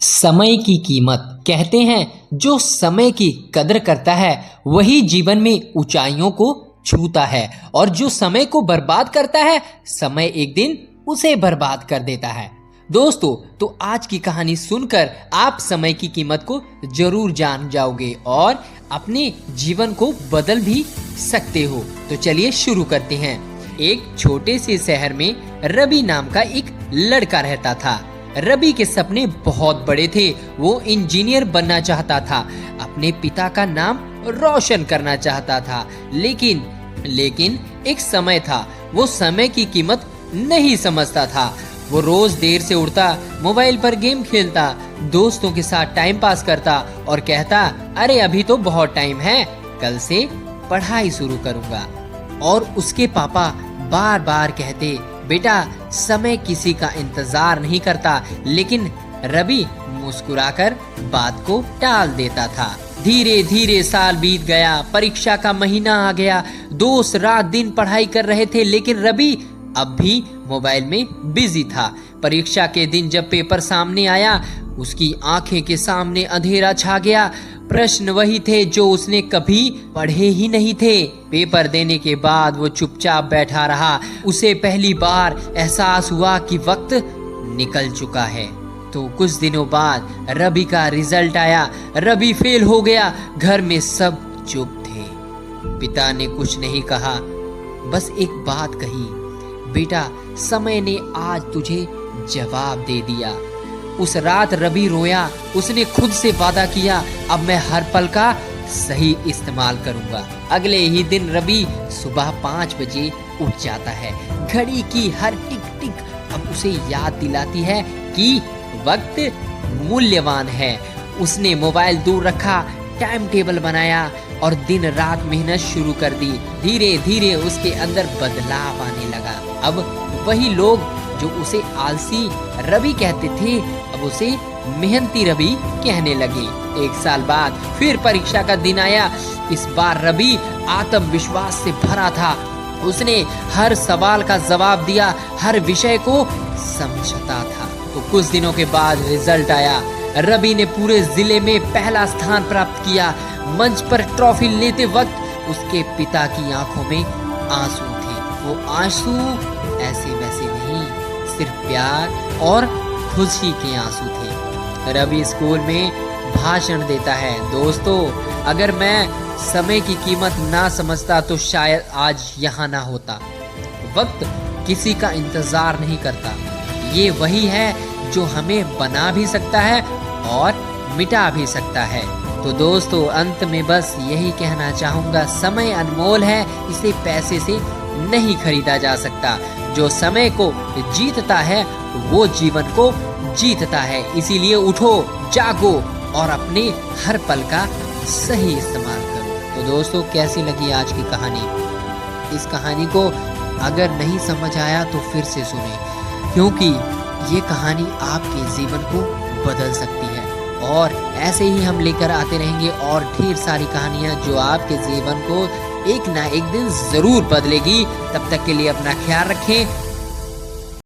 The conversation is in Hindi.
समय की कीमत। कहते हैं जो समय की कदर करता है वही जीवन में ऊंचाइयों को छूता है, और जो समय को बर्बाद करता है समय एक दिन उसे बर्बाद कर देता है। दोस्तों, तो आज की कहानी सुनकर आप समय की कीमत को जरूर जान जाओगे और अपने जीवन को बदल भी सकते हो। तो चलिए शुरू करते हैं। एक छोटे से शहर में रवि नाम का एक लड़का रहता था। रवि के सपने बहुत बड़े थे। वो इंजीनियर बनना चाहता था, अपने पिता का नाम रोशन करना चाहता था। लेकिन एक समय था, वो समय की कीमत नहीं समझता था। वो रोज देर से उठता, मोबाइल पर गेम खेलता, दोस्तों के साथ टाइम पास करता और कहता, अरे अभी तो बहुत टाइम है, कल से पढ़ाई शुरू करूंगा। और उसके पापा बार बार कहते, बेटा समय किसी का इंतजार नहीं करता। लेकिन रवि मुस्कुराकर बात को टाल देता था। धीरे धीरे साल बीत गया, परीक्षा का महीना आ गया। दोस्त रात दिन पढ़ाई कर रहे थे, लेकिन रवि अब भी मोबाइल में बिजी था। परीक्षा के दिन जब पेपर सामने आया, उसकी आंखें के सामने अंधेरा छा गया। प्रश्न वही थे जो उसने कभी पढ़े ही नहीं थे। पेपर देने के बाद वो चुपचाप बैठा रहा। उसे पहली बार एहसास हुआ कि वक्त निकल चुका है। तो कुछ दिनों बाद रवि का रिजल्ट आया। रवि फेल हो गया। घर में सब चुप थे। पिता ने कुछ नहीं कहा, बस एक बात कही, बेटा समय ने आज तुझे जवाब दे दिया। उस रात रवि रोया। उसने खुद से वादा किया, अब मैं हर पल का सही इस्तेमाल करूंगा। अगले ही दिन रवि सुबह 5 बजे उठ जाता है। घड़ी की हर टिक टिक अब उसे याद दिलाती है कि वक्त मूल्यवान है। उसने मोबाइल दूर रखा, टाइम टेबल बनाया और दिन रात मेहनत शुरू कर दी। धीरे धीरे उसके अंदर बदलाव आने लगा। अब वही लोग जो उसे आलसी रवि कहते थे, अब उसे मेहनती रवि कहने लगे। 1 साल बाद फिर परीक्षा का दिन आया। इस बार रवि आत्मविश्वास से भरा था। उसने हर सवाल का जवाब दिया, हर विषय को समझता था। तो कुछ दिनों के बाद रिजल्ट आया। रवि ने पूरे जिले में पहला स्थान प्राप्त किया। मंच पर ट्रॉफी लेते वक्त उसके पिता की आंखों में आंसू थे। वो आंसू ऐसे वैसे नहीं, सिर्फ प्यार और खुशी के आंसू थे। रवि स्कूल में भाषण देता है, दोस्तों अगर मैं समय की कीमत ना समझता तो शायद आज यहाँ ना होता। वक्त किसी का इंतजार नहीं करता। ये वही है जो हमें बना भी सकता है और मिटा भी सकता है। तो दोस्तों, अंत में बस यही कहना चाहूँगा, समय अनमोल है, इसे पैसे से नहीं खरीदा जा सकता। जो समय को जीतता है वो जीवन को जीतता है। इसीलिए उठो, जागो और अपने हर पल का सही इस्तेमाल करो। तो दोस्तों, कैसी लगी आज की कहानी? इस कहानी को अगर नहीं समझ आया तो फिर से सुने, क्योंकि ये कहानी आपके जीवन को बदल सकती है। और ऐसे ही हम लेकर आते रहेंगे और ढेर सारी कहानियाँ जो आपके जीवन को एक ना एक दिन जरूर बदलेगी। तब तक के लिए अपना ख्याल रखें।